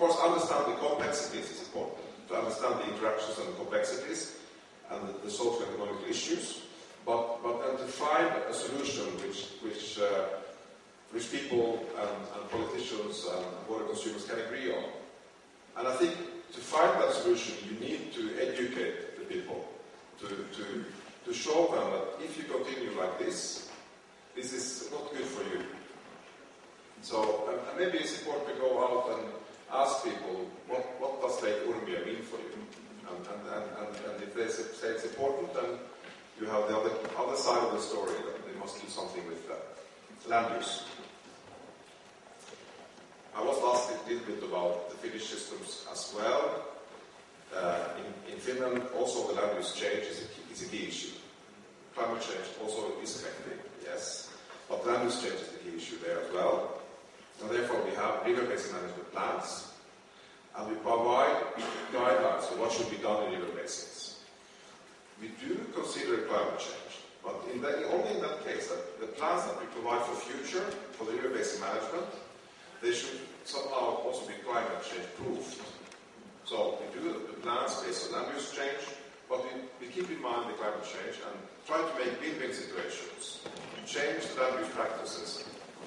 course, understand the complexities is important, to understand the interactions and the complexities and the social and economic issues, but then to find a solution which people and politicians and water consumers can agree on. And I think to find that solution, you need to educate the people, to show them that if you continue like this is not good for you. So, and maybe it's important to go out and ask people, what does Lake Urmia mean for you? And if they say it's important, then you have the other side of the story, that they must do something with land use. I was asked a little bit about the Finnish systems as well. In Finland, also the land use change is a key issue. Climate change also is affecting, yes, but land use change is the key issue there as well. And therefore we have river basin management plans, and we provide guidelines for what should be done in river basins. We do consider climate change, but only in that case, that the plans that we provide for future, for the river basin management, they should somehow also be climate change proofed. So we do the plans based on land use change, but we keep in mind the climate change and try to make win-win situations, change the land use practices,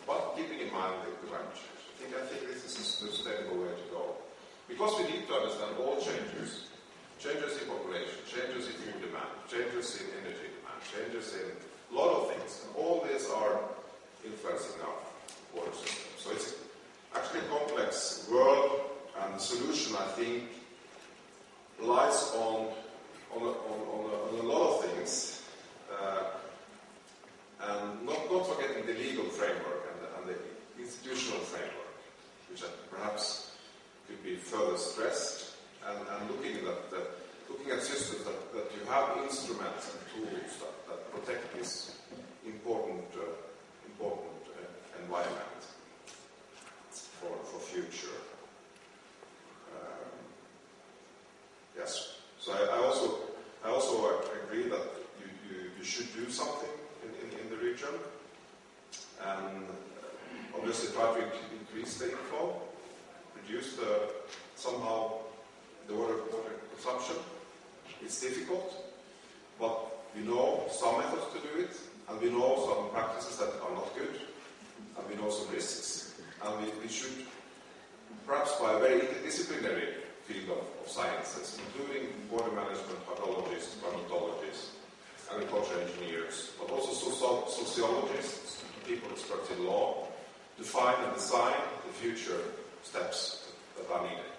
but keeping in mind the climate change. I think this is a sustainable way to go. Because we need to understand all changes in population, changes in food demand, changes in energy demand, changes in a lot of things, and all these are influencing our water system. So it's actually a complex world, and the solution, I think, lies on a lot of things, and not forgetting the legal framework and the institutional framework, which perhaps could be further stressed, and looking at systems that you have instruments and tools that protect this important environment for future. Yes. So I also agree that you should do something in the region, and obviously try to increase the inflow, reduce somehow the water consumption. It's difficult, but we know some methods to do it, and we know some practices that are not good, and we know some risks, and we should, perhaps by a very interdisciplinary field of sciences, including water management, hydrologists, climatologists, agricultural engineers, but also sociologists, people experts in law, to find and design the future steps that are needed.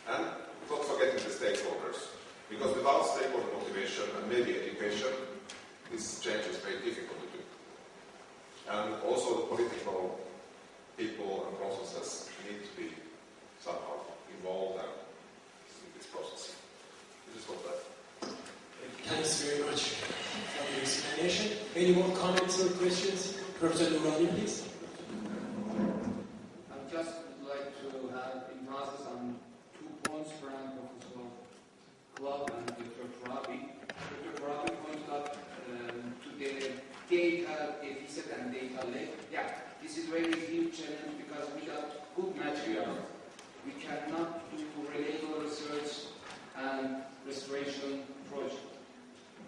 And not forgetting the stakeholders, because without stakeholder motivation and maybe education, this change is very difficult to do. And also the political people and processes need to be somehow involved in this process. This is what that. Thanks very much for the explanation. Any more comments or questions? Professor Nurani, please. I just would like to have emphasis on 2 points from Professor Club and Dr. Farabi. Dr. Farabi pointed out to the data deficit and data lack. Yeah, this is very huge challenge because without good material, we cannot do reliable research and restoration project.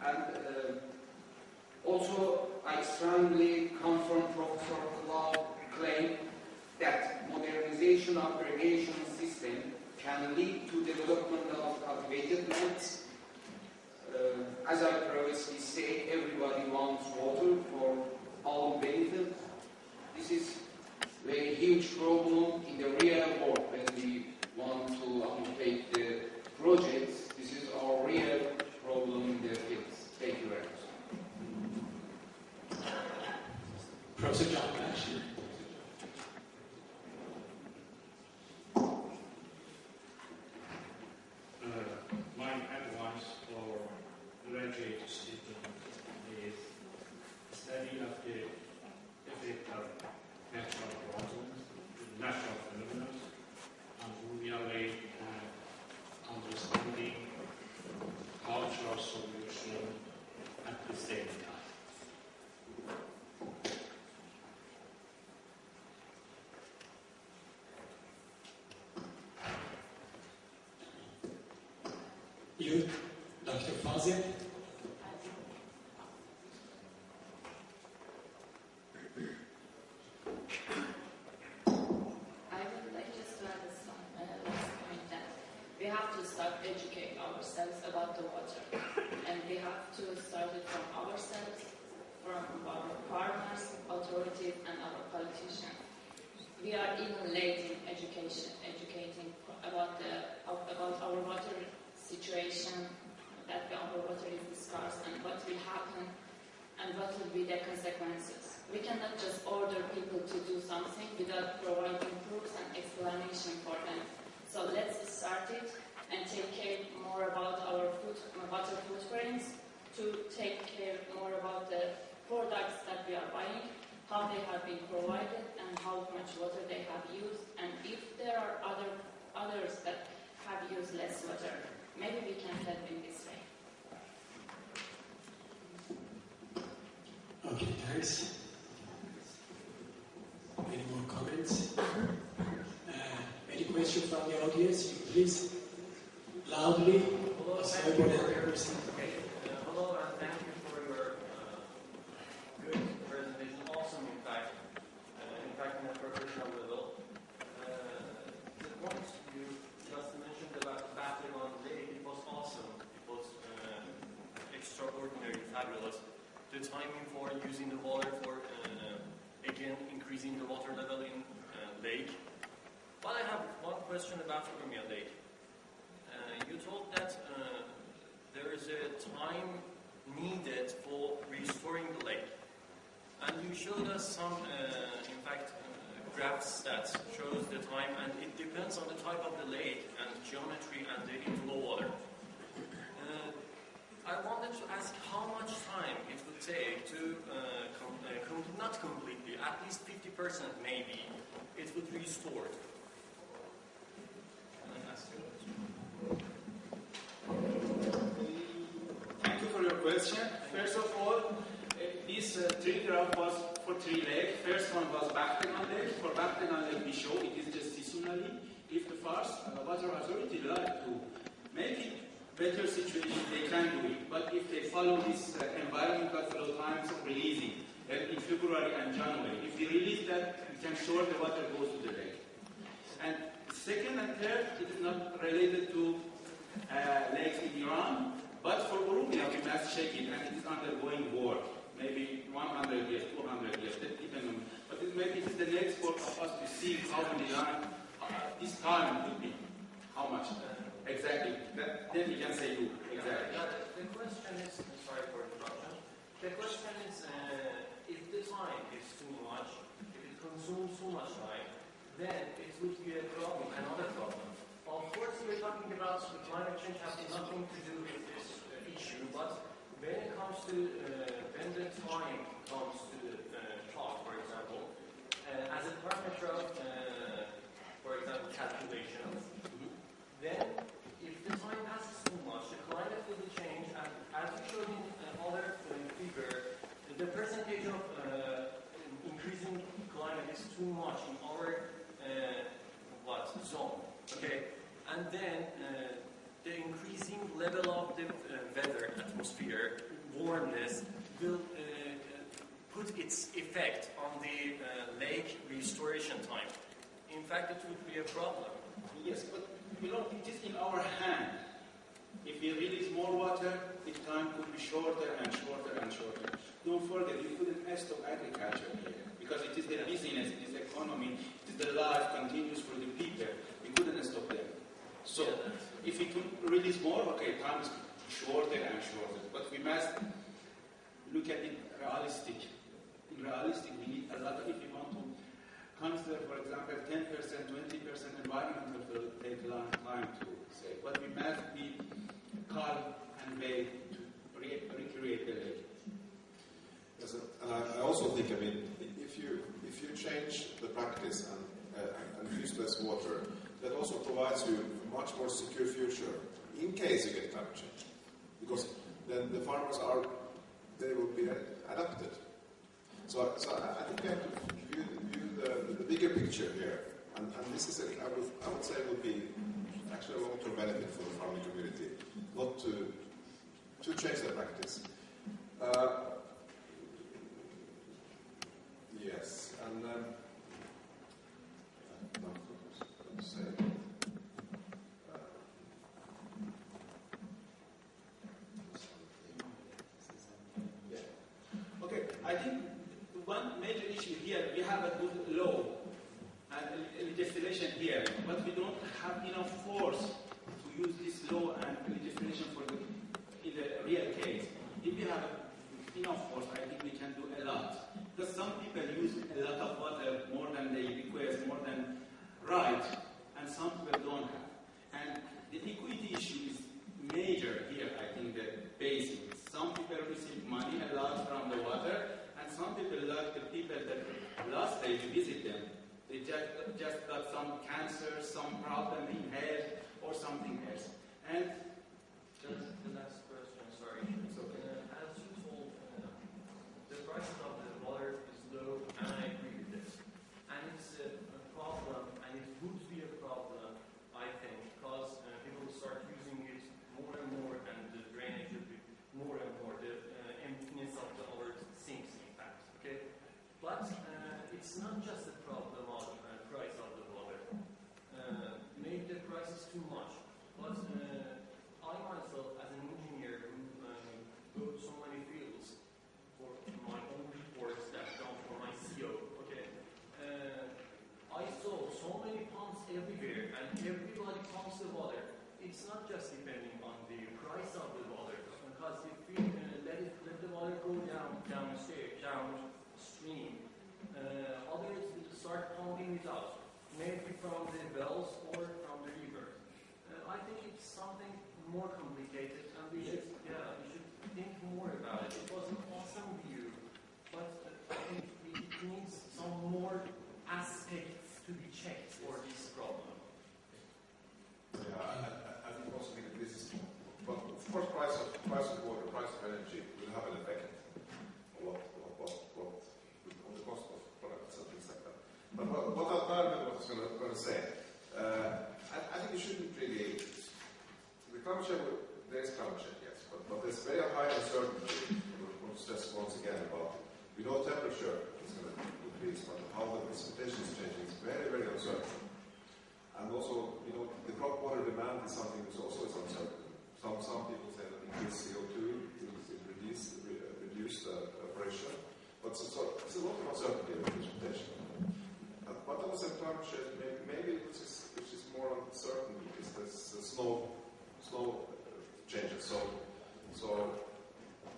And also, I strongly confirm Professor Clark's claim that modernization of irrigation system can lead to development of cultivated lands. As I previously said, everybody wants water for all benefit. This is a very huge problem in the real world when we want to undertake the projects. This is our real problem in the fields. Thank you very much. Professor John Cash. My advice for graduate students is study of the effect of natural problems, natural phenomena, you, Dr. Fazil. I would like just to add a last point that we have to start educating ourselves about the water, and we have to start it from ourselves, from our farmers, authorities, and our politicians. We are even late in educating about our water situation, that our water is scarce and what will happen and what will be the consequences. We cannot just order people to do something without providing proofs and explanation for them. So let's start it and take care more about our water footprints, to take care more about the products that we are buying, how they have been provided and how much water they have used, and if there are others that have used less water, maybe we can help in this way. Okay, thanks. Any more comments? Any questions from the audience? Please, loudly. Hello, thank you for your good presentation. Awesome, in fact, in a professional level. The point you just mentioned about battling on the lake, it was awesome. It was extraordinary, fabulous. The timing for using the water for, again, increasing the water level in lake. But I have one question about Urmia Lake. You told that there is a time needed for restoring the lake. And you showed us some, graphs that shows the time, and it depends on the type of the lake and geometry and the inflow water. I wanted to ask how much time it would take to, not completely, at least 50% maybe, it would restore. Thank you for your question. First of all, this three graph was for three lakes. First one was Bakhtengan Lake. For Bakhtengan Lake, we show it is just seasonally. If the first water authority like to make it better situation, they can do it. But if they follow this environmental flow times of releasing in February and January, if we release that, we can short the water goes to the lake. And second and third, it is not related to lakes in Iran, but for Urmia, we must check it, and it is undergoing work. Maybe 100 years, 200 years, that depends on. But maybe it is the next work of us to see how many time, this time would be, how much exactly. Then we can say you exactly. The question is, sorry for interruption. The question is, if the time is too much, if it consumes too much time, then it would be a problem, another problem. Of course, we're talking about the climate change has nothing to do with this issue, but when it comes to, when the time comes to talk, for example, as a parameter of, for example, calculations, then if the time passes too much, the climate will change, and as we showed in another figure, the percentage of increasing climate is too much in our zone. Okay, and then the increasing level of the weather atmosphere, warmness, will put its effect on the lake restoration time. In fact, it would be a problem. Yes, but it is in our hand. If we release more water, the time could be shorter and shorter and shorter. Don't forget, we couldn't stop agriculture here because it is the business, it is the economy, it is the life continues for the people. We couldn't stop them. So, if we could release more, okay, time is shorter and shorter. But we must look at it realistic. In realistic, we need a lot. If we want to consider, for example, 10%, 20% environmental will take a long time to say. But we must be calm and wait to recreate the lake. Yes, and I also think, if you change the practice and use less water, that also provides you a much more secure future in case you get climate change, because then the farmers they will be adapted. So I think we have to view the bigger picture here, and this is I would say would be actually a long-term benefit for the farming community, not to change their practice. Yes, and okay, I think one major issue here, we have a good law and legislation here, but we don't have enough force to use this law and legislation in the real case. If we have enough force, I think we can do a lot. Because some people use a lot of water more than they request, more than right, and some people don't have. And the equity issue is major here, I think, the basic. Some people receive money a lot from the water, and some people, like the people that last day you visit them, they just got some cancer, some problem in health, or something else. And just the next question, sorry. So, as you told, the price of the water is low, and I agree with this. And it's a problem, and it would be a problem, I think, because people start using it more and more, and the drainage will be more and more. The emptiness of the water sinks, in fact. Okay, but it's not just a problem of price of the water. Maybe the price is too much, but I myself, as an engineer who go to so many fields for my own reports that come for my CO, okay, I saw so many pumps everywhere, and everybody pumps the water. It's not just depending on the price of the water, because if we let the water go downstream, others will start pumping it out, maybe from the wells or from the river. I think it's something more complicated, and we should think more about it. It was an awesome view, but I think it needs some more aspects to be checked for this problem. Yeah, I think also this is, but of course, price of water, price of energy will have an effect on on the cost of products and things like that. But what I was going to say, I think you shouldn't really. The climate change, there is climate change, yes, but there's very high uncertainty. We'll stress once again about it. We know temperature is going to increase, but how the precipitation is changing is very, very uncertain. And also, the crop water demand is something which also is uncertain. Some people say that increased CO2 will reduce the pressure, but it's a lot of uncertainty in precipitation. But at the same time, maybe which is more uncertain is the snow changes. So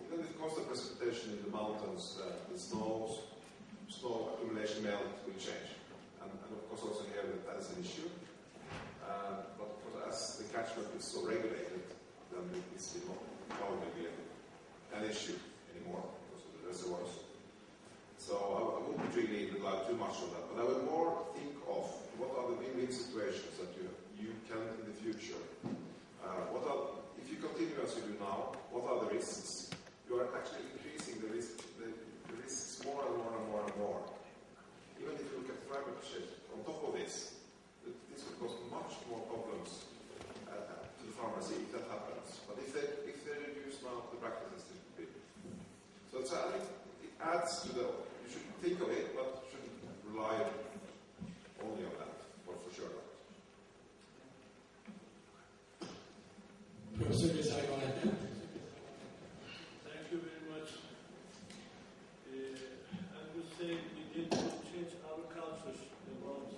even if constant precipitation in the mountains, the snow accumulation melt will change, and of course also here that is an issue. But of course, as the catchment is so regulated, then this will not probably be an issue anymore because of the reservoirs. So I wouldn't really rely too much on that, but I would more think of what are the win-win situations that you can in the future. If you continue as you do now, what are the risks? You are actually increasing the risks more and more and more and more. Even if you look at climate change, on top of this will cause much more problems to the farmers if that happens. But if they reduce now the practices, it will be. So I think it adds to you should think of it, but you shouldn't rely only on that, for sure. Professor Rizal, go ahead now. Thank you very much. I would say we need to change our culture about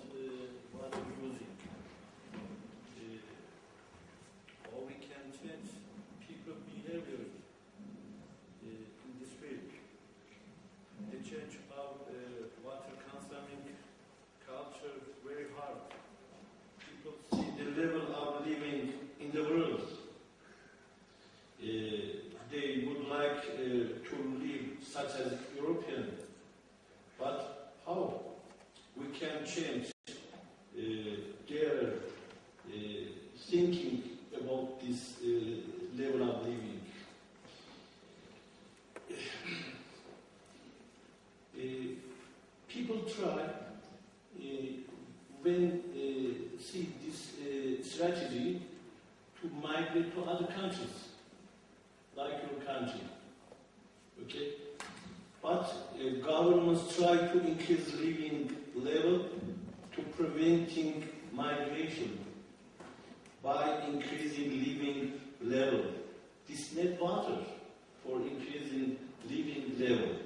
migrate to other countries, like your country. Okay? But governments try to increase living level to preventing migration by increasing living level. This net matter for increasing living level.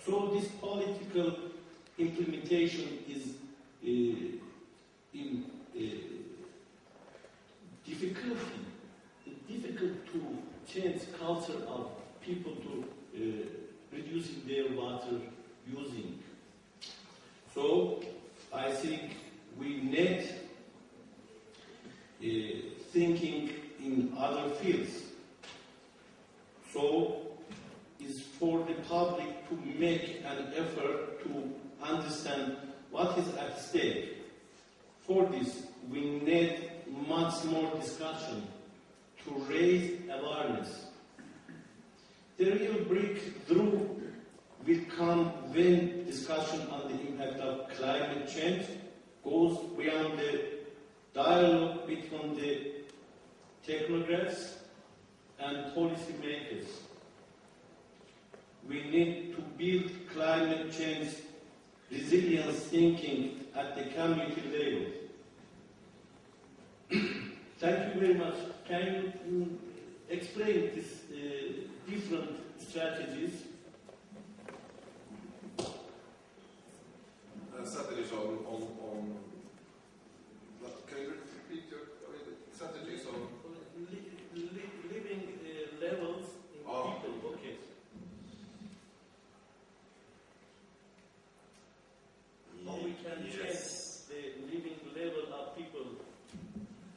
So this political implementation is in difficult to change culture of people to reducing their water using. So I think we need thinking in other fields. So it's for the public to make an effort to understand what is at stake. For this, we need much more discussion to raise awareness. The real breakthrough will come when discussion on the impact of climate change goes beyond the dialogue between the technocrats and policymakers. We need to build climate change resilience thinking at the community level. Thank you very much. Can you explain these different strategies? Strategies on can you repeat your strategies on living levels in people. Okay. How we can change the living level of people,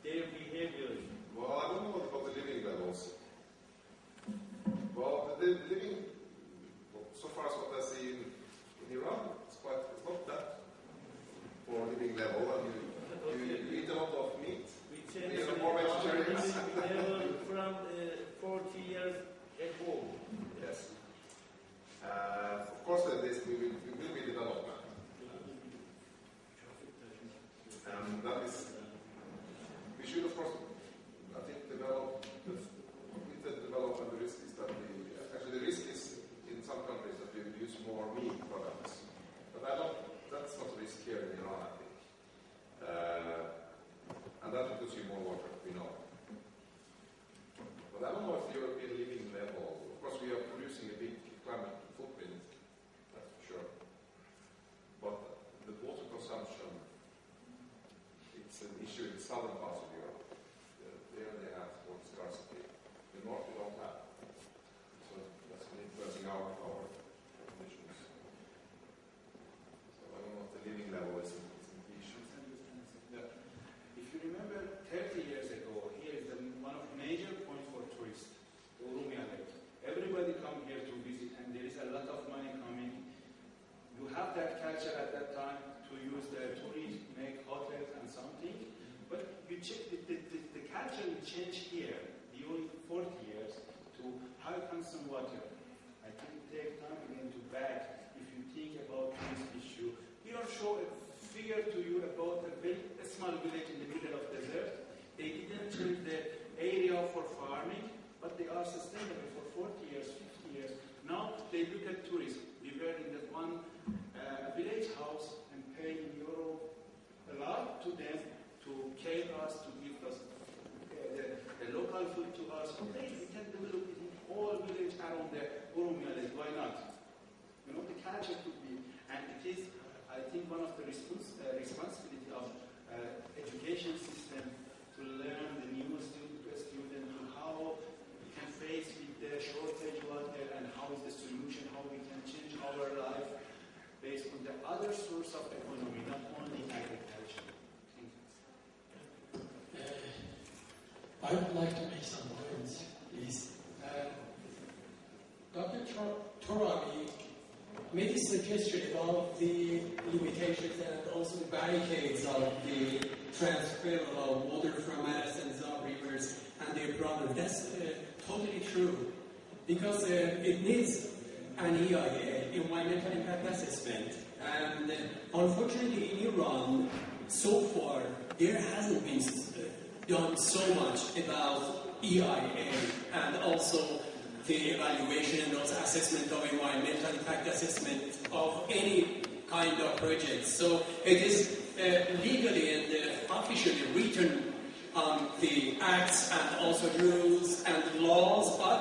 their behavior. Well, I don't know about the living levels. Well, the living, so far as what I see in Iran, it's not that for living level. I mean, you eat a lot of meat. We change You are more vegetarians. living level from 40 years ago. Yes. Of course, there will be development. And that is, we should, of course, I think, develop, with the development, the risk is that actually the risk is in some countries that we use more meat products. But that's not a risk here in Iran, I think. And that will consume more water, we know. But I don't know if the European living level, of course, we are producing a big climate footprint, that's for sure. But the water consumption, it's an issue in the southern parts of Europe. There they have water scarcity. In the north we don't have. So that's influencing our conditions. So I don't know if the living level is an issue. Yeah. If you remember 30 years ago, here is one of the major points for tourists, the Urmia Lake. Everybody come here to visit and there is a lot of money coming. You have that culture at that time to use the tourism, make hotels and something. But you check the culture will change here during 40 years to high consumption water. I think it takes time again to back if you think about this issue. Here I'll show a figure to you about a small village in the middle of the desert. They didn't change the area for farming, but they are sustainable for 40 years, 50 years. Now they look at tourism. We were in the one village house and pay in euro a lot to them to care us, to give us the local food to us. Okay, we can develop it in all village around the Urmia Lake. Why not? You know, the culture could be, and it is, I think, one of the responsibility of education system to learn the new student to how we can face with the shortage water and how is the solution, how we can change our life based on the other source of economy, not only agriculture. I would like to make some points, please. Dr. Torabi made a suggestion about the limitations and also the barricades of the transfer of water from Aras and Zab rivers and their problem. That's totally true, because it needs an EIA, environmental impact assessment, and unfortunately in Iran, so far, there hasn't been done so much about EIA and also the evaluation and also assessment of environmental impact assessment of any kind of project. So it is legally and officially written on the acts and also rules and laws, but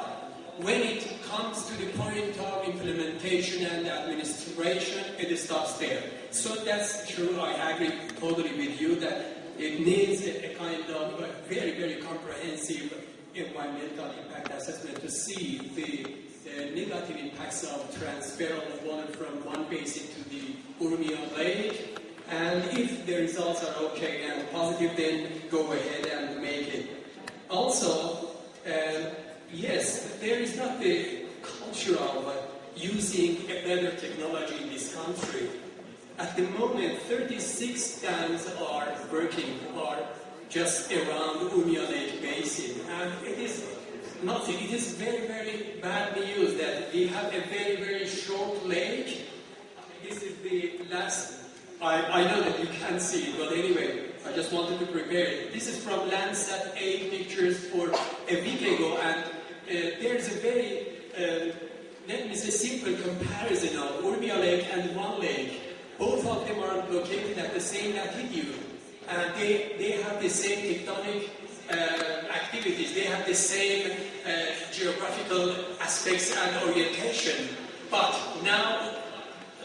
when it comes to the point of implementation and administration, it stops there. So that's true, I agree totally with you that it needs a kind of very, very comprehensive environmental impact assessment to see the negative impacts of transfer of water from one basin to the Urmia Lake. And if the results are okay and positive, then go ahead and make it. Also, yes, there is not the culture of using a better technology in this country. At the moment, 36 dams are working or just around Urmia Lake Basin, and it is nothing. It is very, very bad news that we have a very, very short lake. This is the last. I know that you can't see it, but anyway, I just wanted to prepare it. This is from Landsat 8 pictures for a week ago, and there's a very, let me say, simple comparison of Urmia Lake and one lake. Both of them are located at the same latitude, and they have the same tectonic activities. They have the same geographical aspects and orientation. But now,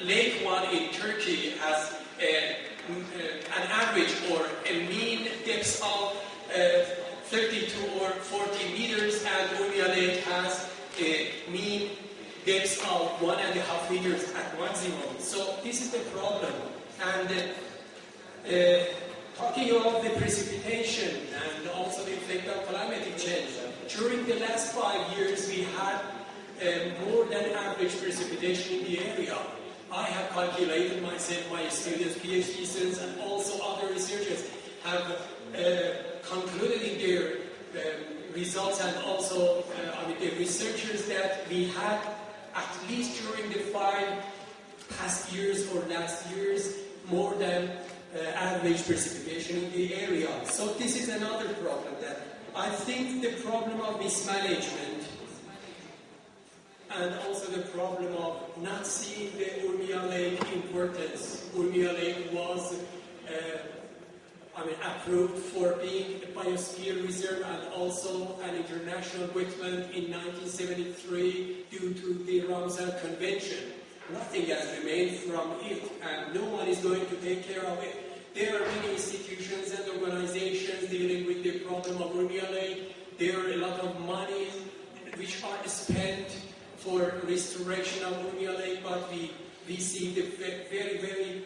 Lake 1 in Turkey has an average or a mean depth of 32 or 40 meters, and Urmia Lake has a mean depth of 1.5 meters at maximum. So this is the problem. And talking about the precipitation and also the effect of climatic change, during the last 5 years we had more than average precipitation in the area. I have calculated myself, my students, PhD students, and also other researchers have concluded in their results, and also the researchers that we had at least during the 5 past years or last years more than average precipitation in the area. So this is another problem that I think the problem of mismanagement and also the problem of not seeing the Urmia Lake importance. Urmia Lake was approved for being a biosphere reserve and also an international wetland in 1973 due to the Ramsar Convention. Nothing has remained from it, and no one is going to take care of it. There are many institutions and organizations dealing with the problem of Urmia Lake. There are a lot of money which are spent for restoration of Urmia Lake, but we see the very, very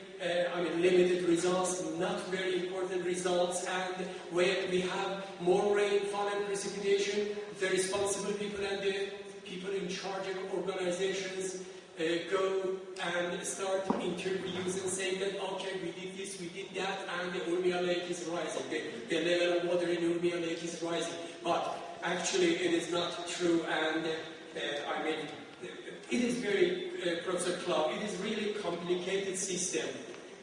limited results, not very important results, and when we have more rainfall and precipitation, the responsible people and the people in charge of organizations go and start interviews and saying that, okay, we did this, we did that, and the Urmia Lake is rising. The level of water in Urmia Lake is rising. But actually it is not true, and it is very, Professor Clark, it is really complicated system.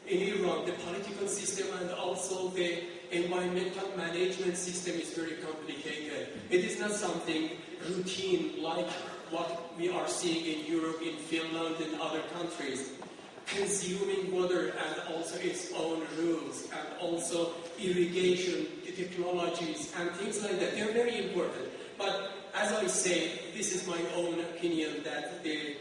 In Iran, the political system and also the environmental management system is very complicated. It is not something routine like what we are seeing in Europe, in Finland, and other countries. Consuming water and also its own rules, and also irrigation technologies and things like that. They're very important. But as I say, this is my own opinion that the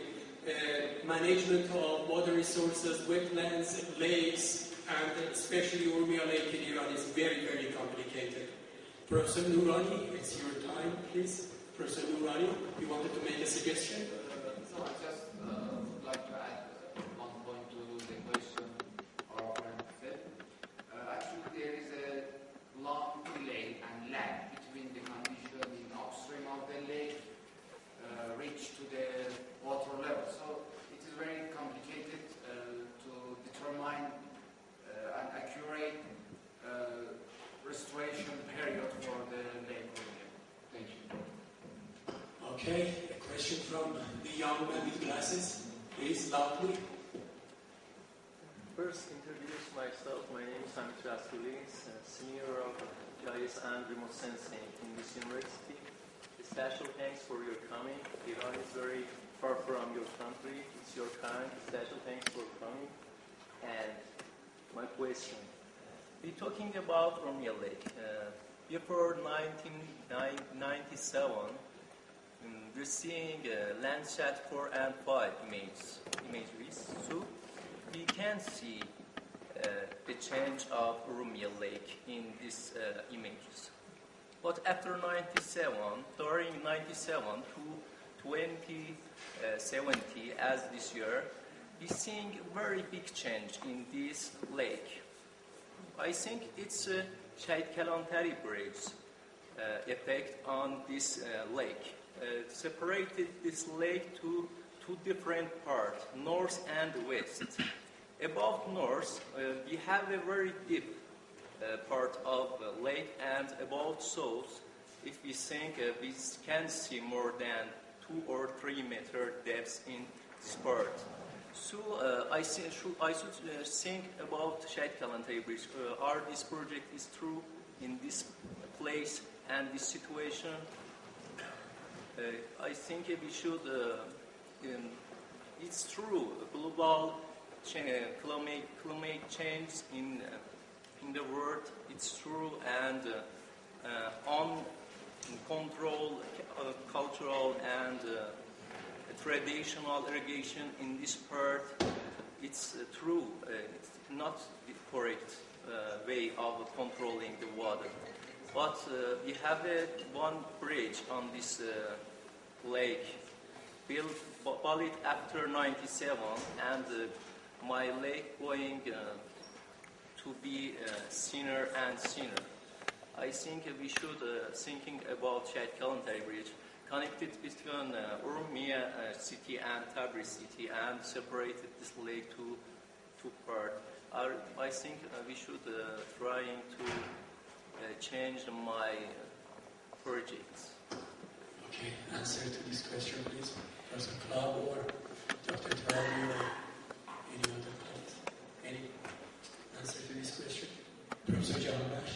management of water resources, wetlands, lakes, and especially Urmia Lake in Iran is very, very complicated. Professor Noorani, it's your time, please. Professor Noorani, you wanted to make a suggestion? No, I just would like to add one point to the question our friend said. Actually, there is a long delay and lag between the condition in upstream of the lake reach to the water level. So it is very complicated to determine an accurate restoration period for the lake. Thank you. Okay, a question from the young man with glasses. Please, loudly. First, introduce myself. My name is Hamid Rasoulis, senior of GIS space and remote sensing in this university. Special thanks for your coming. Iran is very far from your country. It's your kind. Special thanks for coming. And my question, we're talking about Urmia Lake. Before 1997, we're seeing Landsat 4 and 5 imageries. So we can see the change of Urmia Lake in these images. But after 97, during 97 to 2070, as this year, we're seeing a very big change in this lake. I think it's a Shahid Kalantari Bridge effect on this lake. Separated this lake to two different parts, north and west. Above north, we have a very deep part of the lake, and about south, if we think we can see more than 2 or 3 meter depths in this part. So I should think about Shahid Kalantari Bridge. Are this project is true in this place and this situation? I think we should. It's true. Global climate change in the world. It's true, and uncontrolled cultural and traditional irrigation in this part. It's true. It's not the correct way of controlling the water. But we have one bridge on this lake built after 97, and my lake going to be thinner and thinner. I think we should thinking about Shahid Kalantari Bridge, connected between urmia city and Tabriz city, and separated this lake to two parts. I think we should trying to change my projects. Okay, answer to this question, please. Professor Club or Dr. Tabi or any other colleagues. Any answer to this question? Professor Jahanbash.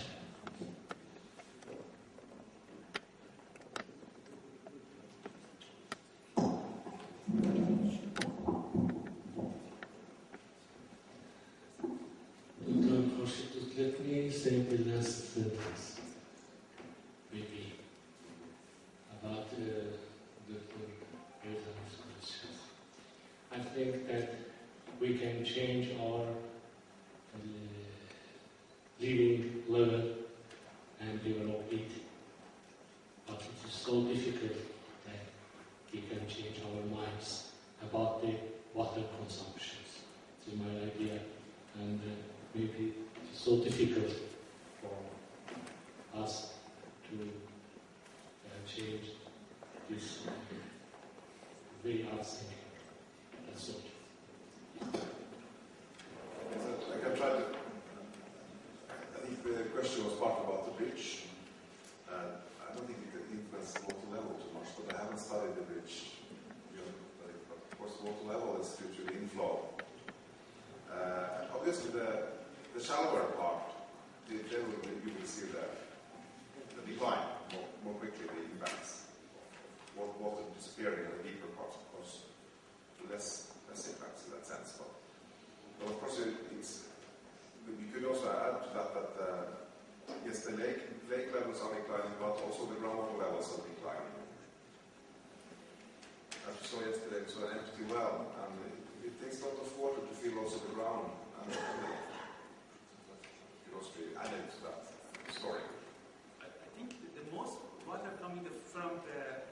Let me say the last sentence, maybe, about Dr. Rezan's questions. I think that we can change our living level and develop it, but it is so difficult that we can change our minds about the water consumptions. It's my idea, and maybe so difficult for us to change this way of thinking. That's all. I can try to. I think the question was part about the bridge. I don't think it influences the water level too much, but I haven't studied the bridge. But of course, the water level is due to the inflow. Obviously, the shallower part, generally you will see the decline more quickly, the impacts. Water disappearing in the deeper parts, of course, less impacts in that sense. But of course, we could also add to that yes, the lake levels are declining, but also the groundwater levels are declining. As we saw yesterday, we saw an empty well, and it takes a lot of water to fill also the ground and the added to that story. I think the most water coming from the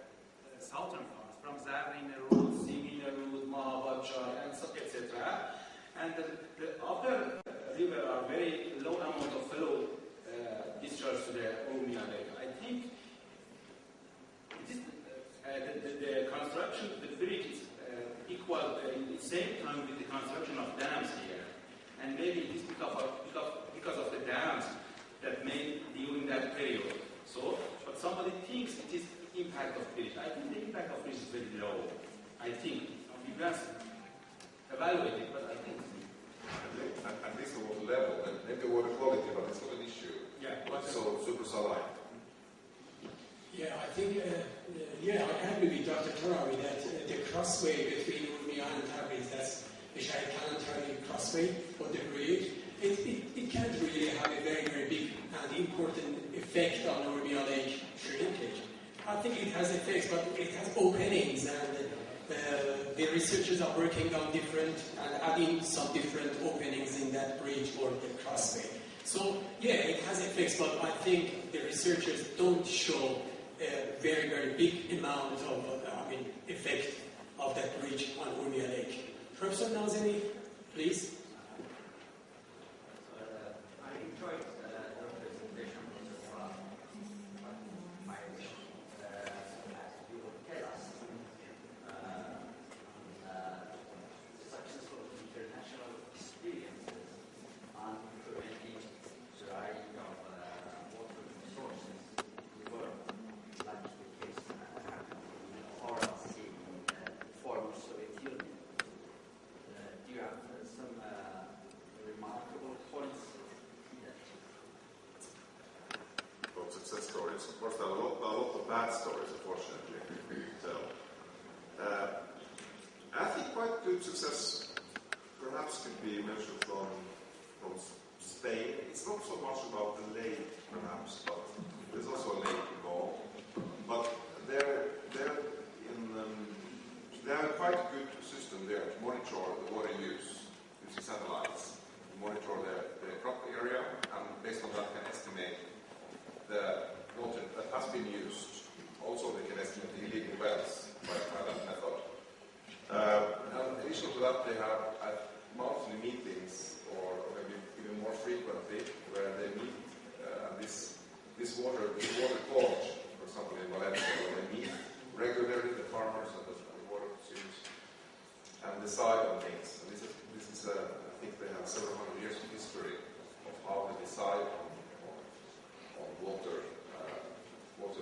southern parts, from Zarrin route, Simina route, Mahabadjar, and etc. And the upper river are very low amount of flow discharge to the Urmia Lake. I think it is, the construction, the bridge is equal in the same time with the construction of dams here. And maybe it is because of the dams that made during that period. So, but somebody thinks it is impact of bridge. I think the impact of bridge is very low. I think we must evaluate it, but I think at least the water level, and maybe water quality, but it's not an issue. Yeah. So super aligned. Yeah, I think, I agree with Dr. Torawi that the crossway between Urmia and Tabriz, that's the planetary crossway or the bridge, it can't really have a very, very big and important effect on Urmia Lake shrinkage. I think it has effects, but it has openings, and the researchers are working on different and adding some different openings in that bridge or the crossway. So, yeah, it has effects, but I think the researchers don't show a very, very big amount of effect of that bridge on Urmia Lake. Professor Nazemi, please. I enjoyed your presentation, you will tell us successful international experiences on preventing drying of water resources in the world, like the case happened in Oral Sea in the former Soviet Union. Do you have some remarkable points here? Well, success stories. Of course, there are a lot of bad stories, unfortunately, to tell. I think quite good success perhaps could be mentioned from Spain. It's not so much about the lake, perhaps, but there's also a lake involved. But they have a quite good system there to monitor the water use using satellites. Monitor the crop area, and based on that can estimate the water that has been used. Also, they can estimate the illegal wells by that method. And in addition to that, they have monthly meetings, or maybe even more frequently, where they meet this water court, for example, in Valencia, where they meet regularly, the farmers and the water consumers, and decide on things. And this is I think they have several hundred years of history of how they decide on water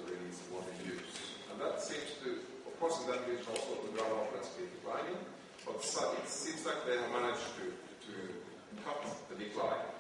release, water use. And that seems to, of course, in that region also the groundwater has been declining, but it seems like they have managed to cut the decline.